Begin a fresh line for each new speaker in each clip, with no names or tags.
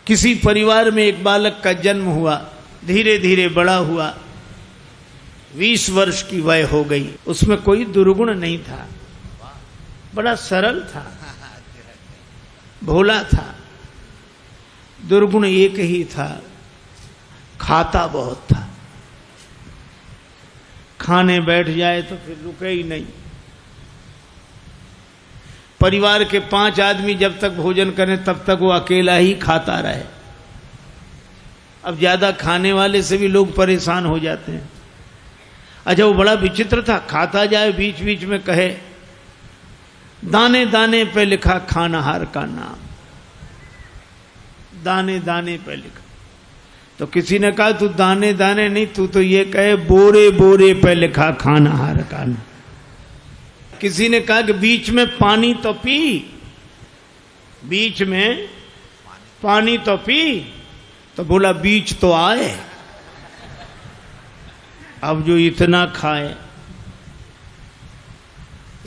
किसी परिवार में एक बालक का जन्म हुआ, धीरे धीरे बड़ा हुआ, 20 वर्ष की वय हो गई। उसमें कोई दुर्गुण नहीं था, बड़ा सरल था, भोला था। दुर्गुण एक ही था, खाता बहुत था। खाने बैठ जाए तो फिर रुके ही नहीं। परिवार के 5 आदमी जब तक भोजन करें तब तक वो अकेला ही खाता रहे। अब ज्यादा खाने वाले से भी लोग परेशान हो जाते हैं। अच्छा, वो बड़ा विचित्र था, खाता जाए बीच बीच में कहे दाने दाने पे लिखा खानाहार का नाम, दाने दाने पे लिखा। तो किसी ने कहा तू दाने दाने नहीं, तू तो ये कहे बोरे बोरे पे लिखा खानाहार का नाम। किसी ने कहा कि बीच में पानी तो पी, बीच में पानी तो पी, तो बोला बीच तो आए। अब जो इतना खाए।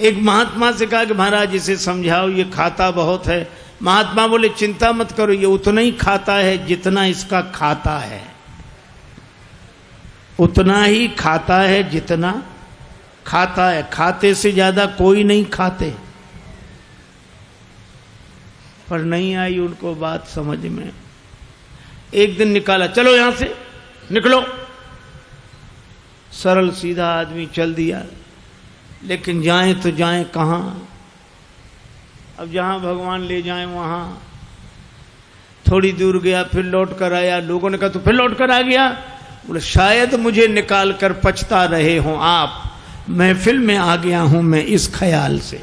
एक महात्मा से कहा कि महाराज इसे समझाओ, ये खाता बहुत है। महात्मा बोले चिंता मत करो, ये उतना ही खाता है जितना इसका खाता है, उतना ही खाता है जितना खाता है। खाते से ज्यादा कोई नहीं खाते। पर नहीं आई उनको बात समझ में। एक दिन निकाला, चलो यहां से निकलो। सरल सीधा आदमी चल दिया, लेकिन जाएं तो जाएं कहां। अब जहां भगवान ले जाएं वहां। थोड़ी दूर गया, फिर लौट कर आया। लोगों ने कहा तो फिर लौट कर आ गया। बोले शायद मुझे निकाल कर पछता रहे हो आप, महफिल में आ गया हूं मैं इस ख्याल से।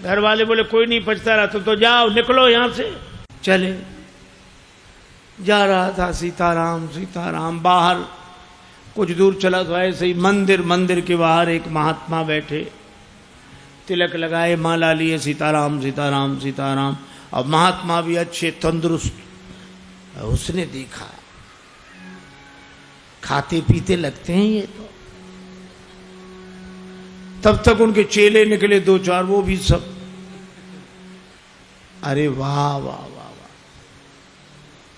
घर वाले बोले कोई नहीं पछता रहा, तुम तो जाओ, निकलो यहां से। चले, जा रहा था सीताराम सीताराम। बाहर कुछ दूर चला तो ऐसे ही मंदिर के बाहर एक महात्मा बैठे, तिलक लगाए, माला लिए, सीताराम सीताराम सीताराम। अब महात्मा भी अच्छे तंदुरुस्त। उसने देखा खाते पीते लगते हैं ये तो। तब तक उनके चेले निकले 2-4, वो भी सब। अरे वाह वाह वाह वाह,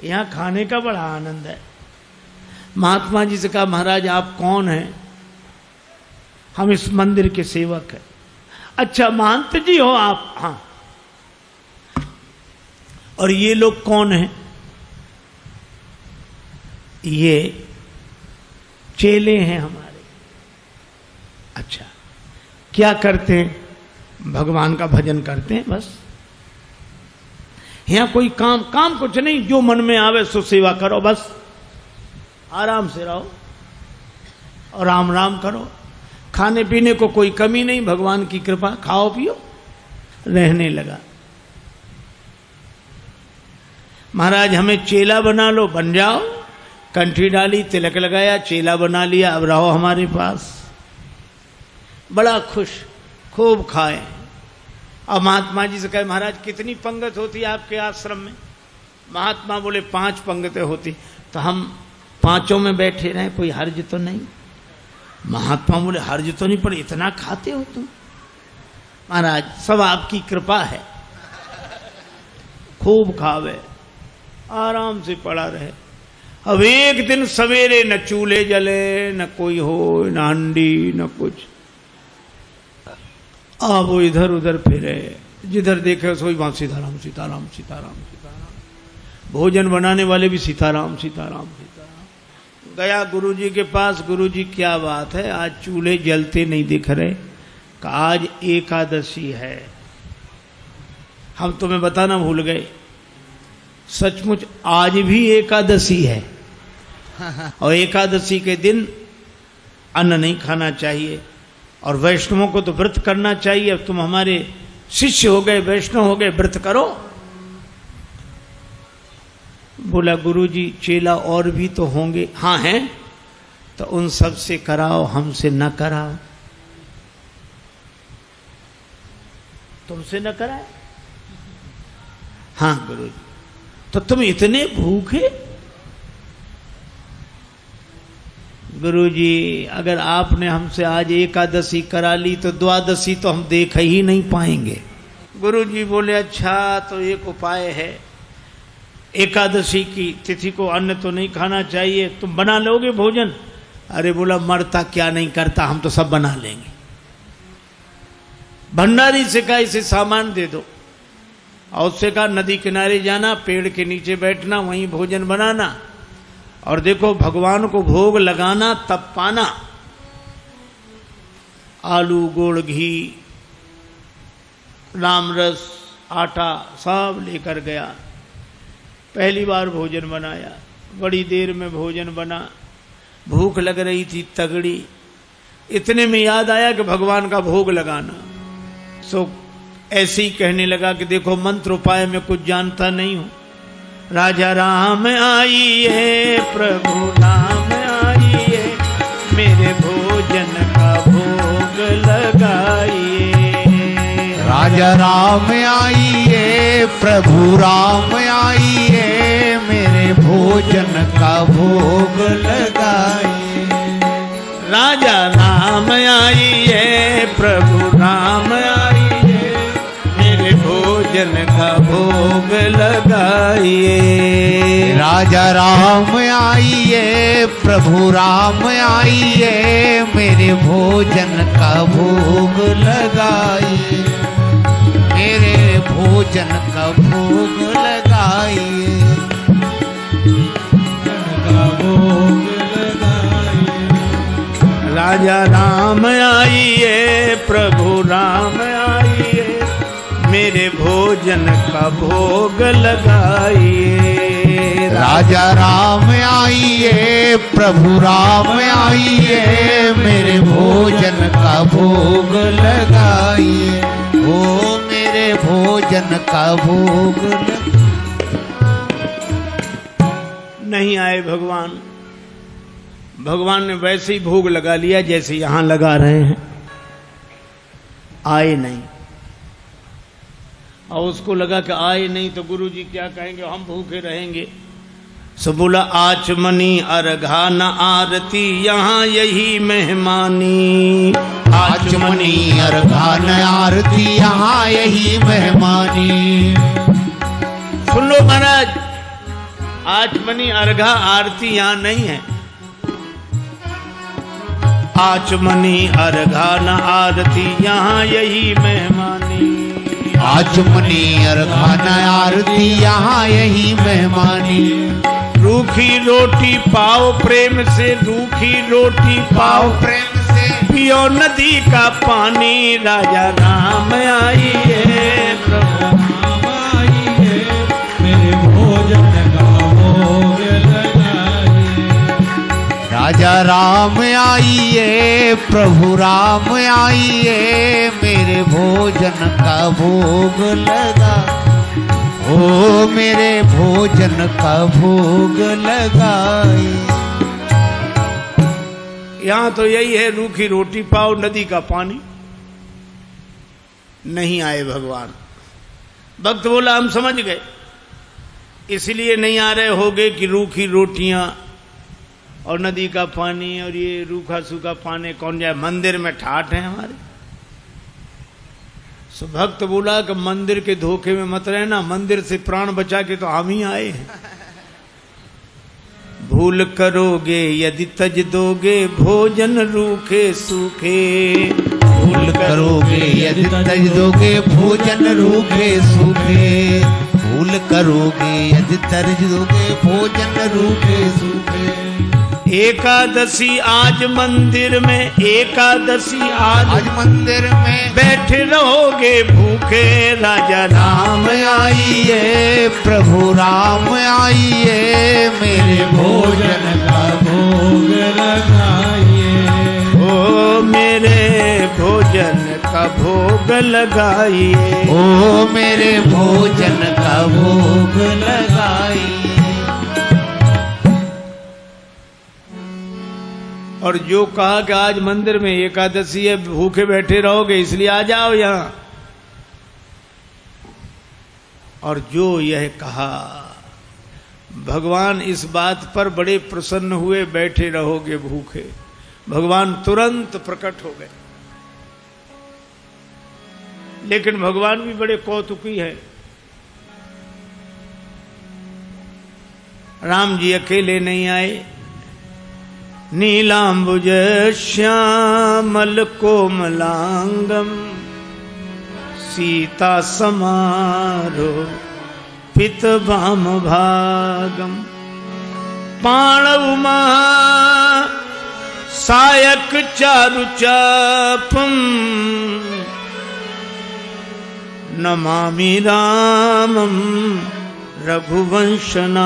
यहां खाने का बड़ा आनंद है। महात्मा जी से कहा महाराज आप कौन हैं? हम इस मंदिर के सेवक हैं। अच्छा महंत जी हो आप? हाँ। और ये लोग कौन हैं? ये चेले हैं हमारे। अच्छा, क्या करते हैं? भगवान का भजन करते हैं बस। यहां कोई काम कुछ नहीं, जो मन में आवे सो सेवा करो बस। आराम से रहो और राम राम करो। खाने पीने को कोई कमी नहीं, भगवान की कृपा, खाओ पियो। रहने लगा। महाराज हमें चेला बना लो, बन जाओ। कंठी डाली, तिलक लगाया, चेला बना लिया, अब रहो हमारे पास। बड़ा खुश, खूब खाए। अब महात्मा जी से कहे महाराज कितनी पंगत होती है आपके आश्रम में? महात्मा बोले 5 पंगतें होती। तो हम 5 में बैठे रहे, कोई हर्ज तो नहीं? महात्मा बोले हर्ज तो नहीं, पर इतना खाते हो तुम? महाराज सब आपकी कृपा है। खूब खावे, आराम से पड़ा रहे। अब एक दिन सवेरे न चूल्हे जले, न कोई हो, न हंडी, न कुछ। अब वो इधर उधर फिरे, जिधर देखे सोई वहां सीताराम सीताराम सीताराम सीताराम। भोजन बनाने वाले भी सीताराम सीताराम सीताराम। गया गुरुजी के पास, गुरुजी क्या बात है, आज चूल्हे जलते नहीं दिख रहे? कि आज एकादशी है। हम तुम्हें बताना भूल गए, सचमुच आज भी एकादशी है। और एकादशी के दिन अन्न नहीं खाना चाहिए, और वैष्णवों को तो व्रत करना चाहिए। अब तुम हमारे शिष्य हो गए, वैष्णव हो गए, व्रत करो। बोला गुरुजी चेला और भी तो होंगे? हाँ हैं। तो उन सब से कराओ, हमसे न कराओ। तुमसे न कराए? हाँ गुरुजी। तो तुम इतने भूखे? गुरुजी अगर आपने हमसे आज एकादशी करा ली तो द्वादशी तो हम देख ही नहीं पाएंगे। गुरु जी बोले अच्छा तो एक उपाय है, एकादशी की तिथि को अन्न तो नहीं खाना चाहिए, तुम बना लोगे भोजन? अरे बोला मरता क्या नहीं करता, हम तो सब बना लेंगे। भंडारी से कहा इसे सामान दे दो, और उससे कहा नदी किनारे जाना, पेड़ के नीचे बैठना, वहीं भोजन बनाना, और देखो भगवान को भोग लगाना तब पाना। आलू, गुड़, घी, रामरस, आटा सब लेकर गया। पहली बार भोजन बनाया, बड़ी देर में भोजन बना, भूख लग रही थी तगड़ी। इतने में याद आया कि भगवान का भोग लगाना। सो ऐसे ही कहने लगा कि देखो मंत्र उपाय में कुछ जानता नहीं हूं। राजा राम आइए, प्रभु राम आइए, मेरे भोजन का भोग लगाइए।
राजा राम आइए, प्रभु राम आइए, मेरे भोजन का भोग लगाइए।
राजा राम आइए, प्रभु राम आइए, मेरे भोजन का भोग लगाइए।
राजा राम आइए, प्रभु राम आइए, मेरे भोजन का भोग लगाइए। मेरे भोजन का भोग लगाइए।
राजा राम आइए, प्रभु राम आइए, मेरे भोजन का भोग लगाइए।
राजा राम आइए, प्रभु राम आइए, मेरे भोजन का भोग लगाइए। ओ मेरे भोजन का भोग
नहीं आए भगवान। भगवान ने वैसे ही भोग लगा लिया जैसे यहां लगा रहे हैं, आए नहीं। और उसको लगा कि आए नहीं तो गुरु जी क्या कहेंगे, हम भूखे रहेंगे। सो बोला आचमनी अर्घा न आरती, यहाँ यही मेहमानी।
आचमनी अर्घा न आरती, यहाँ यही मेहमानी।
सुन लो महाराज, आचमनी अर्घा आरती यहाँ नहीं है। आचमनी अर्घा न आरती, यहाँ यही मेहमानी।
आचमनी अर्घा न आरती, यहाँ यही मेहमानी।
रूखी रोटी पाओ प्रेम से, रूखी रोटी पाओ
प्रेम से,
पियो नदी का पानी। राजा राम आइए, प्रभु राम आइए, मेरे भोजन का भोग लगाइए।
राजा राम आइए, प्रभु राम आइए, मेरे भोजन का भोग लगा। ओ मेरे भोजन का भोग लगाए।
यहां तो यही है, रूखी रोटी पाओ नदी का पानी। नहीं आए भगवान। भक्त बोला हम समझ गए, इसलिए नहीं आ रहे होगे कि रूखी रोटियां और नदी का पानी और ये रूखा सूखा पानी कौन जाए, मंदिर में ठाठ है हमारे। सो भक्त बोला कि मंदिर के धोखे में मत रहना, मंदिर से प्राण बचा के तो हम ही आए हैं। भूल करोगे यदि तज दोगे, भोजन रूखे सूखे।
भूल करोगे यदि तज दोगे, भोजन रूखे सूखे। भूल करोगे यदि तज दोगे, भोजन रूखे सूखे।
एकादशी आज मंदिर में, एकादशी आज
मंदिर में,
बैठे रहोगे भूखे। राजा राम
आइए, प्रभु राम आइए, मेरे भोजन का भोग लगाइए।
ओ मेरे भोजन का भोग लगाइए।
ओ मेरे भोजन का भोग लगाइए।
और जो कहा कि आज मंदिर में एकादशी है, भूखे बैठे रहोगे इसलिए आ जाओ यहां, और जो यह कहा भगवान इस बात पर बड़े प्रसन्न हुए, बैठे रहोगे भूखे। भगवान तुरंत प्रकट हो गए। लेकिन भगवान भी बड़े कौतुकी है। राम जी अकेले नहीं आए, नीलांबुज श्यामल कोमलांगम सीता समारो पित भाम भागम पाणव महा सायक चारु चापम नमामि रामम रघुवंशनाथम।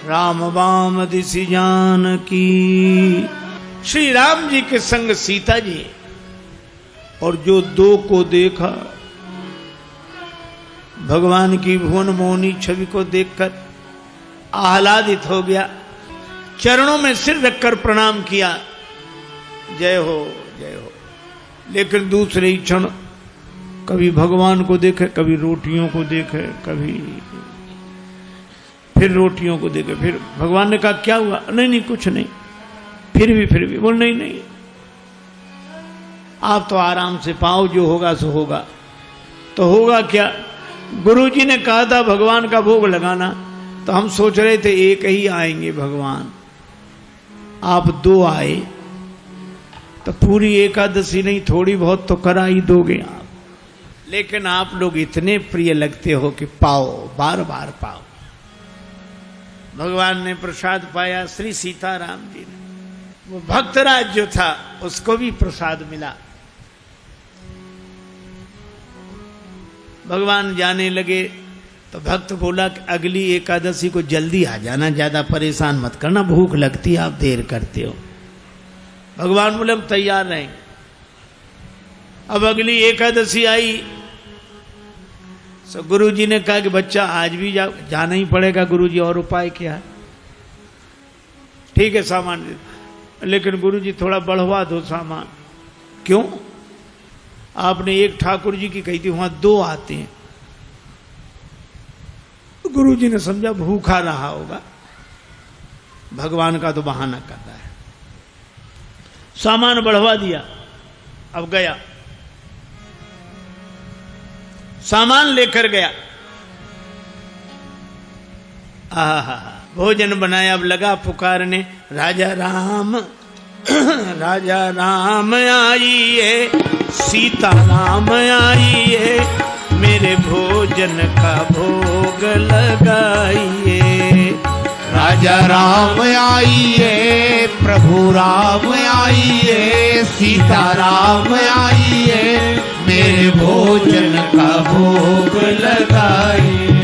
राम वाम दिशि जानकी, श्री राम जी के संग सीता जी, और जो दो को देखा भगवान की भुवन मोहनी छवि को देखकर आह्लादित हो गया, चरणों में सिर रखकर प्रणाम किया, जय हो जय हो। लेकिन दूसरे ही क्षण कभी भगवान को देखे, कभी रोटियों को देखे, कभी फिर रोटियों को देखे। फिर भगवान ने कहा क्या हुआ? नहीं नहीं कुछ नहीं। फिर भी बोल नहीं नहीं, आप तो आराम से पाओ, जो होगा सो होगा। तो होगा क्या? गुरुजी ने कहा था भगवान का भोग लगाना, तो हम सोच रहे थे एक ही आएंगे भगवान, आप दो आए तो पूरी एकादशी नहीं थोड़ी बहुत तो करा ही दोगे आप। लेकिन आप लोग इतने प्रिय लगते हो कि पाओ, बार बार पाओ। भगवान ने प्रसाद पाया, श्री सीताराम जी ने। वो भक्तराज जो था उसको भी प्रसाद मिला। भगवान जाने लगे तो भक्त बोला कि अगली एकादशी को जल्दी आ जाना, ज्यादा परेशान मत करना, भूख लगती है, आप देर करते हो। भगवान बोले हम तैयार रहेंगे। अब अगली एकादशी आई तो गुरुजी ने कहा कि बच्चा आज भी जाना ही पड़ेगा गुरुजी, और उपाय क्या है? ठीक है सामान दे, लेकिन गुरुजी थोड़ा बढ़वा दो सामान। क्यों? आपने एक ठाकुर जी की कही थी, वहां दो आते हैं। गुरुजी ने समझा भूखा रहा होगा, भगवान का तो बहाना कर रहा है। सामान बढ़वा दिया। अब गया, सामान लेकर गया, आहा भोजन बनाया। अब लगा पुकारने, राजा राम राजा राम आइए, सीता राम आइए, मेरे भोजन का भोग लगाइए।
राजा राम आइए, प्रभु राम आइए, सीता राम आइए, मेरे भोजन का भोग लगाइए।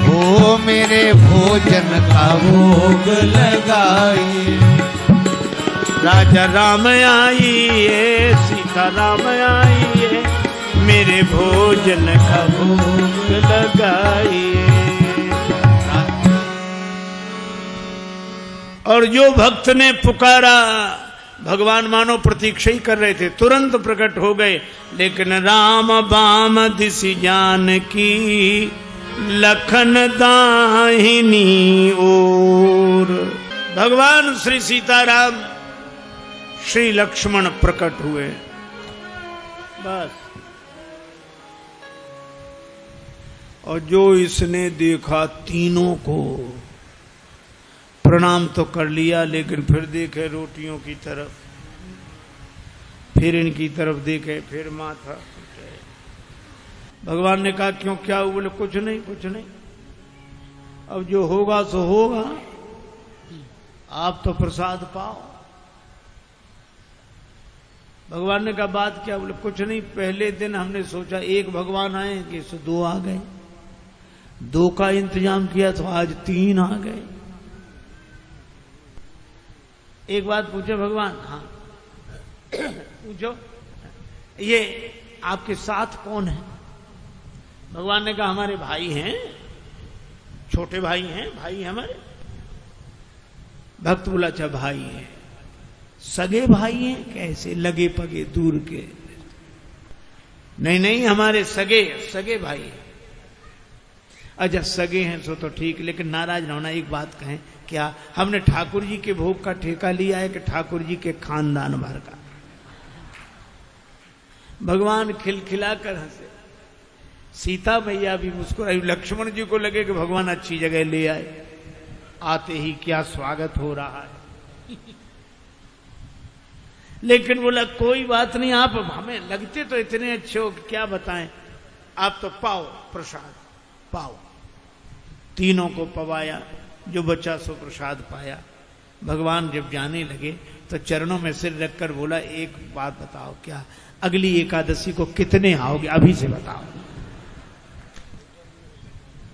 ओ मेरे भोजन का भोग लगाइए।
राजा राम आइए, सीता राम आइए, मेरे भोजन का भोग लगाइए। और जो भक्त ने पुकारा, भगवान मानो प्रतीक्षा ही कर रहे थे, तुरंत प्रकट हो गए। लेकिन राम बाम दिशि जानकी, लखन दाहिनी ओर। भगवान श्री सीताराम श्री लक्ष्मण प्रकट हुए। बस। और जो इसने देखा तीनों को प्रणाम तो कर लिया, लेकिन फिर देखे रोटियों की तरफ, फिर इनकी तरफ देखे, फिर माथा। भगवान ने कहा क्यों, क्या हुआ? बोले कुछ नहीं कुछ नहीं, अब जो होगा सो होगा, आप तो प्रसाद पाओ। भगवान ने कहा बात क्या? बोले कुछ नहीं, पहले दिन हमने सोचा एक भगवान आएंगे, सो दो आ गए, दो का इंतजाम किया तो आज तीन आ गए। एक बात पूछे भगवान? हाँ पूछो, ये आपके साथ कौन है? भगवान ने कहा हमारे भाई हैं, छोटे भाई हैं, भाई हमारे। भक्त बोला अच्छा भाई हैं, सगे भाई हैं? कैसे? लगे पगे दूर के? नहीं नहीं हमारे सगे सगे भाई हैं। अच्छा सगे हैं सो तो ठीक, लेकिन नाराज न होना, एक बात कहें, क्या हमने ठाकुर जी के भोग का ठेका लिया है कि ठाकुर जी के खानदान भर का? भगवान खिलखिलाकर हंसे, सीता मैया भी मुस्कुराई। लक्ष्मण जी को लगे कि भगवान अच्छी जगह ले आए, आते ही क्या स्वागत हो रहा है। लेकिन बोला कोई बात नहीं, आप हमें लगते तो इतने अच्छे हो कि क्या बताएं, आप तो पाओ प्रसाद पाओ। तीनों को पवाया, जो बचा सो प्रसाद पाया। भगवान जब जाने लगे तो चरणों में सिर रखकर बोला एक बात बताओ, क्या अगली एकादशी को कितने आओगे, अभी से बताओ।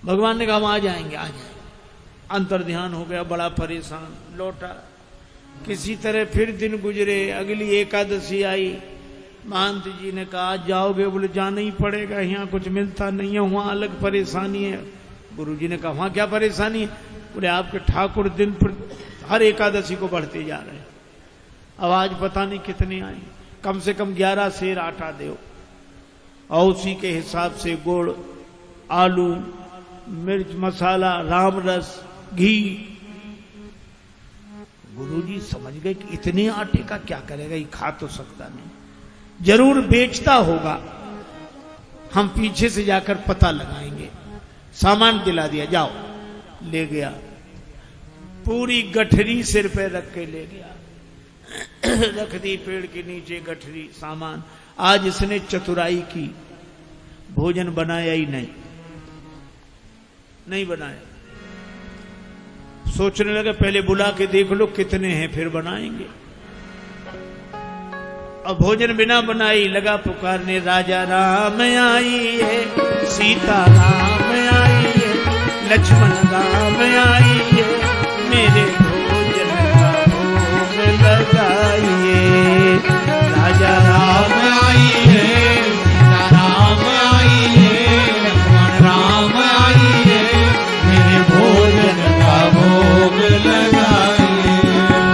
भगवान ने कहा हम आ जाएंगे आ जाएंगे। अंतर ध्यान हो गया, बड़ा परेशान, लौटा। किसी तरह फिर दिन गुजरे, अगली एकादशी आई। महंत जी ने कहा आज जाओगे? बोले जाना ही पड़ेगा, यहाँ कुछ मिलता नहीं है, वहां अलग परेशानी है। गुरु जी ने कहा वहां क्या परेशानी है? बोले आपके ठाकुर दिन पर हर एकादशी को बढ़ते जा रहे हैं, अब आज पता नहीं कितने आए, कम से कम 11 सेर आटा दो, और उसी के हिसाब से गुड़, आलू, मिर्च मसाला, राम रस, घी। गुरुजी समझ गए कि इतने आटे का क्या करेगा, ये खा तो सकता नहीं, जरूर बेचता होगा, हम पीछे से जाकर पता लगाएंगे। सामान दिला दिया, जाओ। ले गया, पूरी गठरी सिर पे रख के ले गया, रख दी पेड़ के नीचे गठरी, सामान। आज इसने चतुराई की, भोजन बनाया ही नहीं बनाया। सोचने लगे पहले बुला के देख लो कितने हैं, फिर बनाएंगे। अब भोजन बिना बनाई लगा पुकारने, राजा राम आई है, सीता राम आई है, लक्ष्मण राम आई है, मेरे भोजन का भोग लगाइए। राजा राम आई है, सीता राम आई है, लक्ष्मण राम आई है, मेरे भोजन का भोग लगाइए।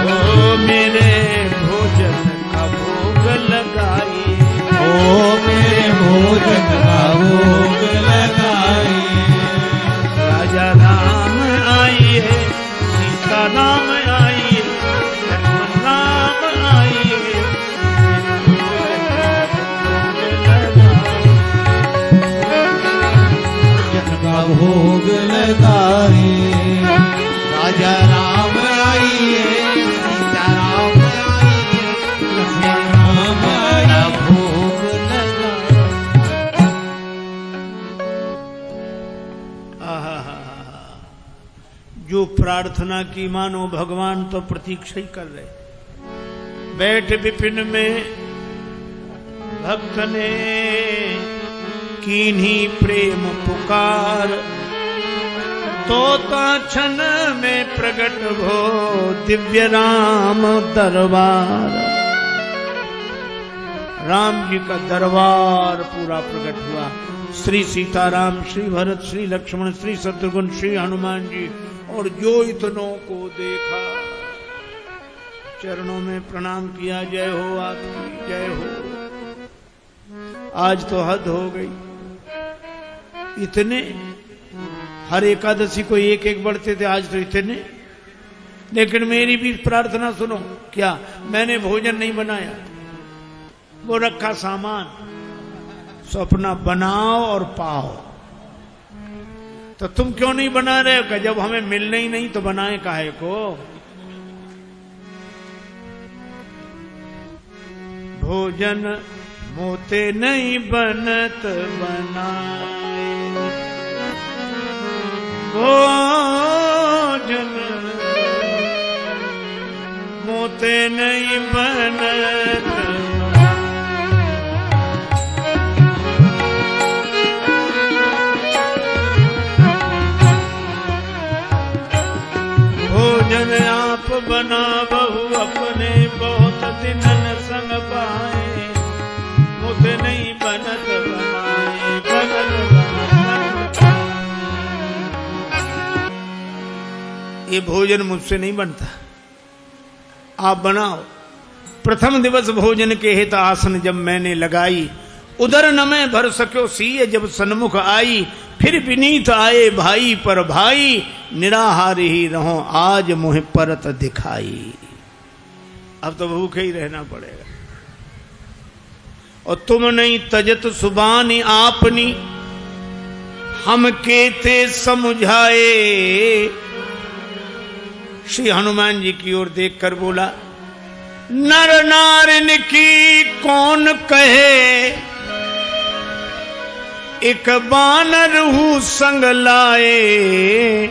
ओ मेरे भोजन का भोग लगाइए, ओ मेरे भोजन का भोग लगाइए। राजा राम आई है, सीता राम आई है, लक्ष्मण राम आई है, भोजन का भोग लगाइए। राजा राम आई है, सीता राम आई है, लक्ष्मण राम आई, भोग लगा। जो प्रार्थना की मानो भगवान तो प्रतीक्षा ही कर रहे। बैठ विपिन में भक्त ने कीन्ही प्रेम पुकार, तोता क्षण में प्रगट हो दिव्य राम दरबार। राम जी का दरबार पूरा प्रकट हुआ। श्री सीताराम, श्री भरत, श्री लक्ष्मण, श्री शत्रुघ्न, श्री हनुमान जी, और जो इतनों को देखा चरणों में प्रणाम किया। जय हो आपकी, जय हो। आज तो हद हो गई, इतने हर एकादशी को एक एक बढ़ते थे, आज तो इतने। लेकिन मेरी भी प्रार्थना सुनो। क्या? मैंने भोजन नहीं बनाया, वो रखा सामान, सो अपना बनाओ और पाओ। तो तुम क्यों नहीं बना रहे हो? जब हमें मिलना ही नहीं तो बनाए काहे को? भोजन मोते नहीं बनत बनाए, भोजन मोते नहीं बनत। भोजन आप बना बहु अपने, बहुत दिनन संग पाए, मुझे नहीं बनत बनाए, बनत बनाए। ये भोजन मुझसे नहीं बनता, आप बनाओ। प्रथम दिवस भोजन के हित आसन जब मैंने लगाई, उधर न मैं भर सक्यो सीय जब सन्मुख आई। फिर विनीत आए भाई पर भाई, निराहार ही रहो आज मुझे परत दिखाई। अब तो भूखे ही रहना पड़ेगा। और तुम नहीं तजत सुबानी आपनी, हम केते समझाए। श्री हनुमान जी की ओर देखकर बोला, नर नारिन की कौन कहे, एक बानर हूँ संग लाए।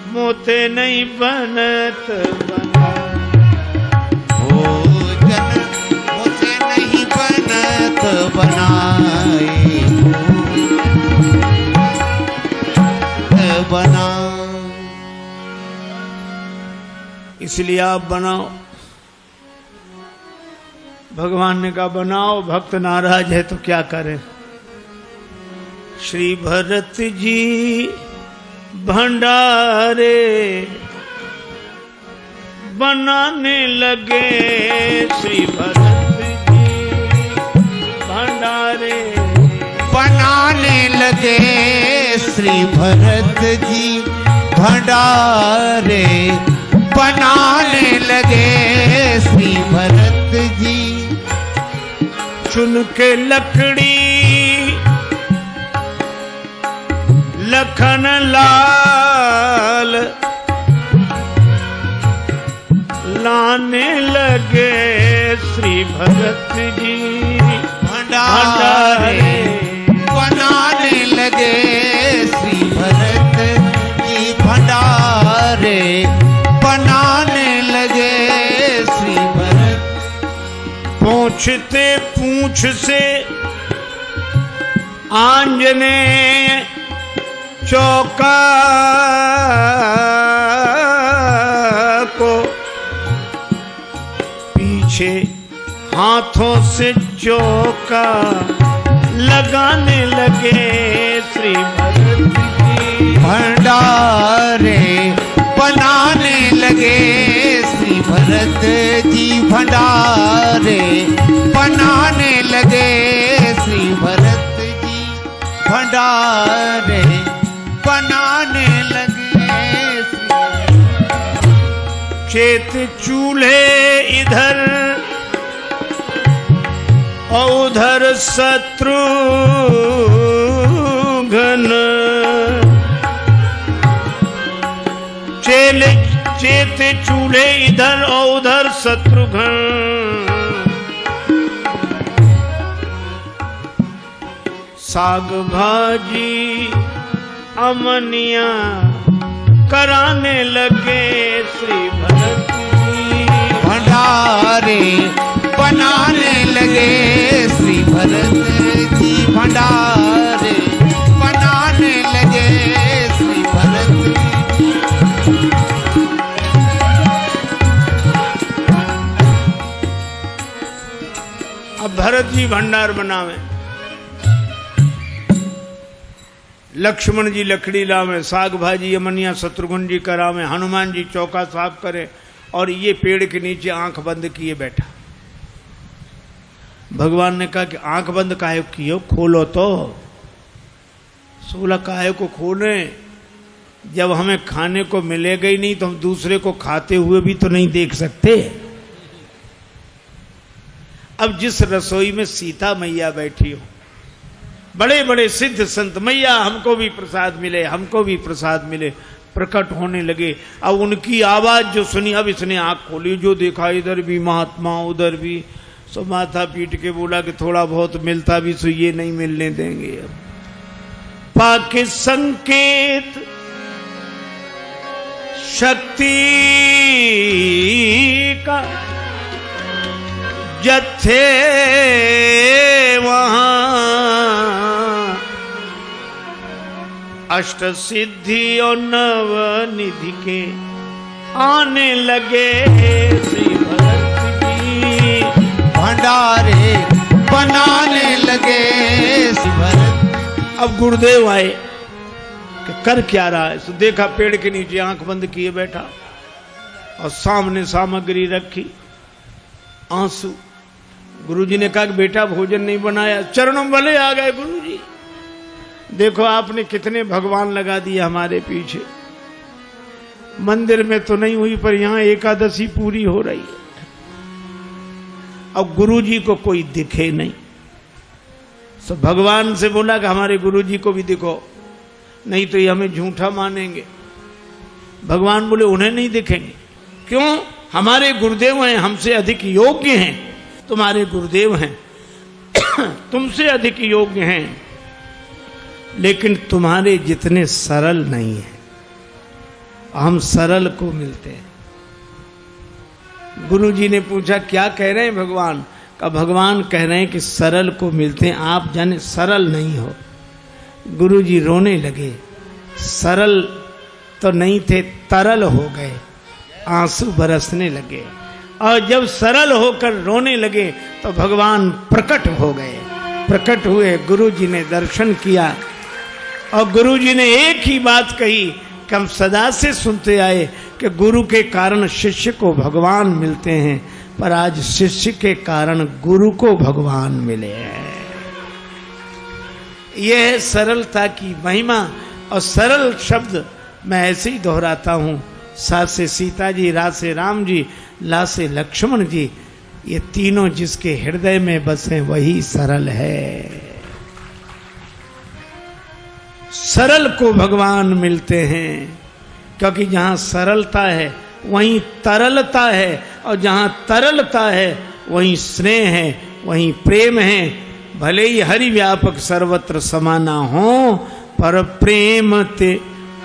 मोते नहीं बनत बना,
भोजन मोते नहीं बनत बनाए। बना
इसलिए आप बनाओ। भगवान ने कहा बनाओ, भक्त नाराज है तो क्या करें। श्री भरत जी भंडारे बनाने लगे, श्री भरत जी भंडारे
बनाने लगे। श्री भरत जी भंडारे बनाने लगे। श्री भरत जी
चुन के लकड़ी लखन लाल लाने लगे। श्री भरत जी
भंडारे बनाने लगे। श्री भरत जी भंडारे बनाने लगे। श्री भरत
पूछते पूछ से आंजनेय चौका को, पीछे हाथों से चौका लगाने लगे। श्री भरत जी
भंडारे बनाने लगे। श्री भरत जी भंडारे बनाने लगे। श्री भरत जी भंडारे बनाने लगे।
चेत चूल्हे इधर और उधर शत्रुघ्न, चेत चूल्हे इधर और उधर शत्रुघ्न। साग भाजी अमनिया कराने लगे। श्री भरत जी
भंडारे बनाने लगे। श्री भरत जी भंडारे बनाने लगे। श्री भरत जी
अब भरत जी भंडार बनावे, लक्ष्मण जी लकड़ी लावे, साग भाजी अमनिया शत्रुघ्न जी करावे, हनुमान जी चौका साफ करे, और ये पेड़ के नीचे आंख बंद किए बैठा। भगवान ने कहा कि आंख बंद काहे किए, खोलो तो। सोला काहे को खोले, जब हमें खाने को मिलेगा ही नहीं तो हम दूसरे को खाते हुए भी तो नहीं देख सकते। अब जिस रसोई में सीता मैया बैठी हो, बड़े बड़े सिद्ध संत, मैया हमको भी प्रसाद मिले, हमको भी प्रसाद मिले, प्रकट होने लगे। अब उनकी आवाज जो सुनी, अब इसने आंख खोली, जो देखा इधर भी महात्मा उधर भी, सो माथा पीट के बोला कि थोड़ा बहुत मिलता भी सो ये नहीं मिलने देंगे। अब पाके संकेत शक्ति का जत्थे वहां अष्ट सिद्धि और नव निधि के आने लगे। श्री भरत जी
भंडारे बनाने लगे। श्री भरत
अब गुरुदेव आए कि कर क्या रहा है। तो देखा पेड़ के नीचे आंख बंद किए बैठा और सामने सामग्री रखी, आंसू। गुरुजी ने कहा कि बेटा भोजन नहीं बनाया। चरणों वाले आ गए, गुरुजी देखो आपने कितने भगवान लगा दिए हमारे पीछे। मंदिर में तो नहीं हुई पर यहाँ एकादशी पूरी हो रही है। और गुरु जी को कोई दिखे नहीं। तो भगवान से बोला कि हमारे गुरु जी को भी दिखो, नहीं तो ये हमें झूठा मानेंगे। भगवान बोले उन्हें नहीं दिखेंगे। क्यों? हमारे गुरुदेव हैं, हमसे अधिक योग्य हैं। तुम्हारे गुरुदेव हैं तुमसे अधिक योग्य हैं, लेकिन तुम्हारे जितने सरल नहीं है। हम सरल को मिलते हैं। गुरु जी ने पूछा क्या कह रहे हैं भगवान? का भगवान कह रहे हैं कि सरल को मिलते हैं, आप जाने सरल नहीं हो। गुरु जी रोने लगे। सरल तो नहीं थे, तरल हो गए, आंसू बरसने लगे। और जब सरल होकर रोने लगे तो भगवान प्रकट हो गए। प्रकट हुए, गुरु जी ने दर्शन किया और गुरु जी ने एक ही बात कही कि हम सदा से सुनते आए कि गुरु के कारण शिष्य को भगवान मिलते हैं, पर आज शिष्य के कारण गुरु को भगवान मिले हैं। यह है सरलता की महिमा। और सरल शब्द मैं ऐसे ही दोहराता हूं। सा से सीता जी, रा से राम जी, ला से लक्ष्मण जी, ये तीनों जिसके हृदय में बसे वही सरल है। सरल को भगवान मिलते हैं, क्योंकि जहां सरलता है वहीं तरलता है, और जहां तरलता है वहीं स्नेह है, वहीं प्रेम है। भले ही हरि व्यापक सर्वत्र समाना हो, पर प्रेम ते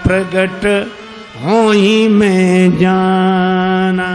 प्रगट हो ही में जाना।